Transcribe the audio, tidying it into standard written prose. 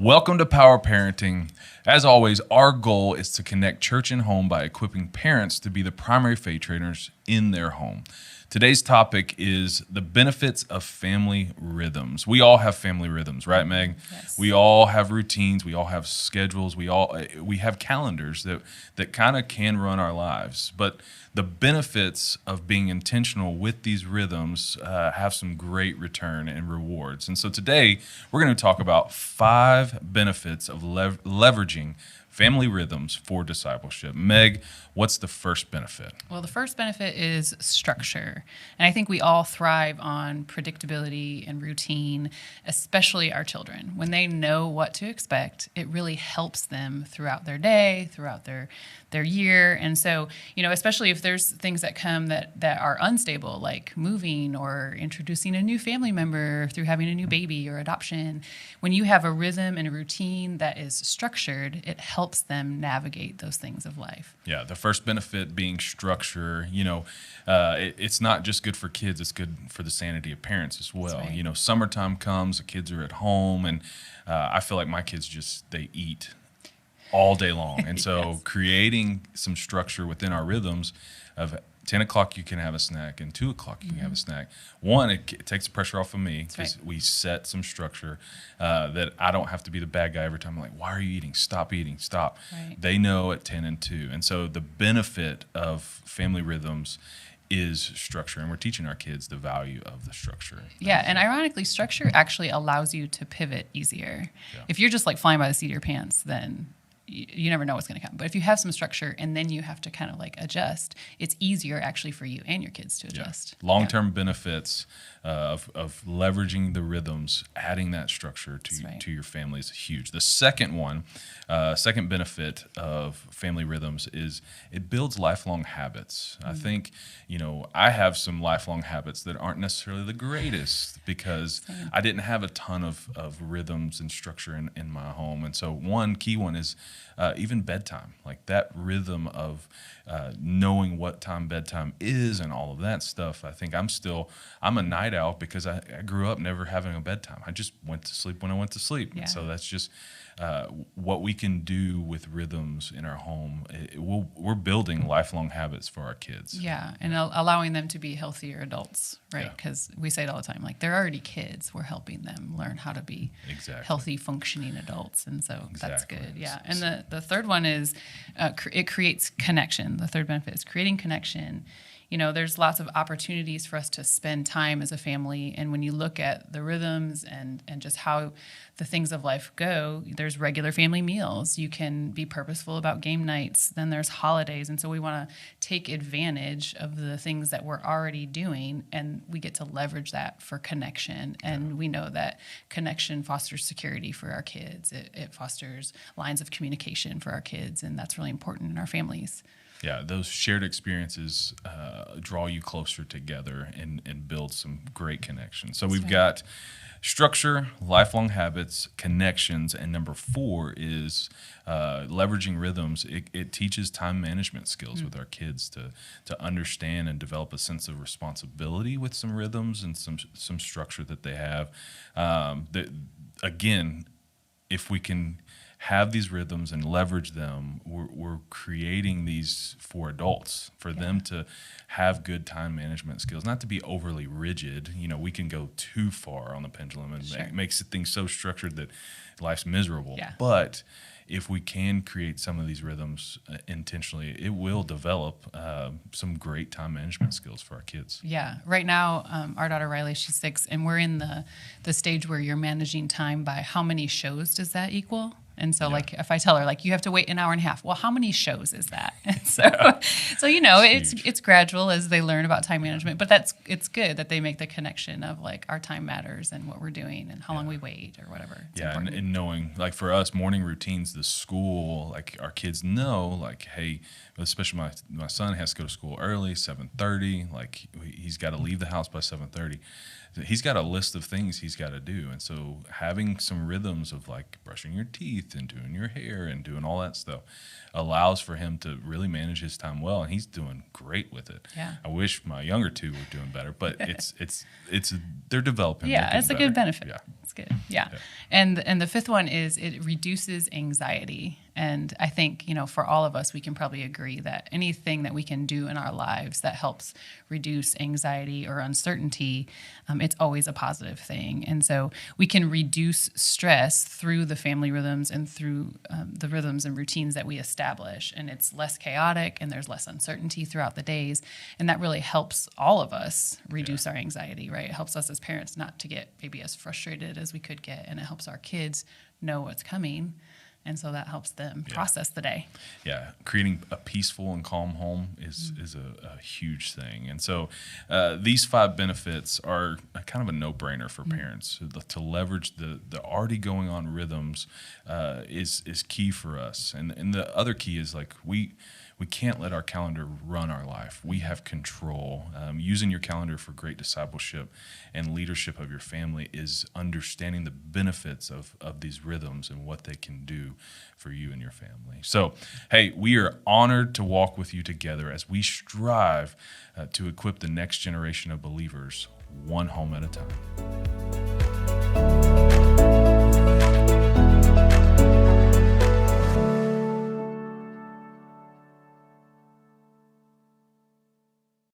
Welcome to Power Parenting. As always, our goal is to connect church and home by equipping parents to be the primary faith trainers in their home. Today's topic is the benefits of family rhythms. We all have family rhythms, right, Meg? Yes. We all have routines. We all have schedules. We have calendars that kind of can run our lives. But the benefits of being intentional with these rhythms have some great return and rewards. And so today we're going to talk about 5 benefits of leveraging family rhythms for discipleship. Meg, what's the first benefit? Well, the first benefit is structure. And I think we all thrive on predictability and routine, especially our children. When they know what to expect, it really helps them throughout their day, throughout their year. And so, especially if there's things that come that are unstable, like moving or introducing a new family member through having a new baby or adoption, when you have a rhythm and a routine that is structured, it helps them navigate those things of life. Yeah, the first benefit being structure. It's not just good for kids, it's good for the sanity of parents as well. That's right. Summertime comes, the kids are at home, and I feel like my kids they eat all day long. And so Yes. creating some structure within our rhythms of 10 o'clock you can have a snack and 2 o'clock you can have a snack. One, it takes the pressure off of me because we set some structure that I don't have to be the bad guy every time. I'm like, why are you eating? Stop eating. Stop. Right. They know at 10 and 2. And so the benefit of family rhythms is structure, and we're teaching our kids the value of the structure. Yeah, and ironically, structure actually allows you to pivot easier. Yeah. If you're just like flying by the seat of your pants, then you never know what's going to come. But if you have some structure and then you have to kind of like adjust, it's easier actually for you and your kids to adjust. Long-term benefits of leveraging the rhythms, adding that structure to your family is huge. The second benefit of family rhythms is it builds lifelong habits. I think, I have some lifelong habits that aren't necessarily the greatest because I didn't have a ton of rhythms and structure in my home. And so one key one is even bedtime, like that rhythm of knowing what time bedtime is and all of that stuff. I think I'm a night owl because I grew up never having a bedtime. I just went to sleep when I went to sleep. Yeah. And so that's just what we can do with rhythms in our home. We're building lifelong habits for our kids. Yeah, and allowing them to be healthier adults, right? Yeah. Because we say it all the time, like they're already kids. We're helping them learn how to be healthy, functioning adults. And so that's good. Yeah. And the third one is it creates connection. The third benefit is creating connection. There's lots of opportunities for us to spend time as a family. And when you look at the rhythms and just how the things of life go, there's regular family meals. You can be purposeful about game nights. Then there's holidays. And so we want to take advantage of the things that we're already doing, and we get to leverage that for connection. And we know that connection fosters security for our kids. It fosters lines of communication for our kids, and that's really important in our families. Yeah, those shared experiences draw you closer together and build some great connections. So we've got structure, lifelong habits, connections, and number 4 is leveraging rhythms. It teaches time management skills with our kids to understand and develop a sense of responsibility with some rhythms and some structure that they have. Again, if we can have these rhythms and leverage them, we're creating these for adults, for them to have good time management skills, not to be overly rigid. We can go too far on the pendulum and makes things so structured that life's miserable. Yeah. But if we can create some of these rhythms intentionally, it will develop some great time management skills for our kids. Yeah. Right now, our daughter Riley, she's 6, and we're in the stage where you're managing time by how many shows does that equal? And so, like, if I tell her, like, you have to wait an hour and a half, well, how many shows is that? And so it's gradual as they learn about time management. But it's good that they make the connection of, like, our time matters and what we're doing and how long we wait or whatever. It's important. And knowing, like, for us, morning routines, the school, like, our kids know, like, hey, especially my son has to go to school early, 7:30. Like, he's got to leave the house by 7:30. He's got a list of things he's got to do. And so having some rhythms of like brushing your teeth and doing your hair and doing all that stuff allows for him to really manage his time well. And he's doing great with it. Yeah. I wish my younger two were doing better, but they're developing. Yeah, it's a good benefit. Yeah. It's That's good. Yeah. And the fifth one is it reduces anxiety. And I think, for all of us, we can probably agree that anything that we can do in our lives that helps reduce anxiety or uncertainty, it's always a positive thing. And so we can reduce stress through the family rhythms and through the rhythms and routines that we establish. And it's less chaotic and there's less uncertainty throughout the days. And that really helps all of us reduce our anxiety, right? It helps us as parents not to get maybe as frustrated as we could get. And it helps our kids know what's coming. And so that helps them process the day. Yeah, creating a peaceful and calm home is a huge thing. And so these 5 benefits are kind of a no-brainer for parents. To leverage the already going on rhythms is key for us. And the other key is like we can't let our calendar run our life. We have control. Using your calendar for great discipleship and leadership of your family is understanding the benefits of these rhythms and what they can do for you and your family. So, hey, we are honored to walk with you together as we strive to equip the next generation of believers one home at a time.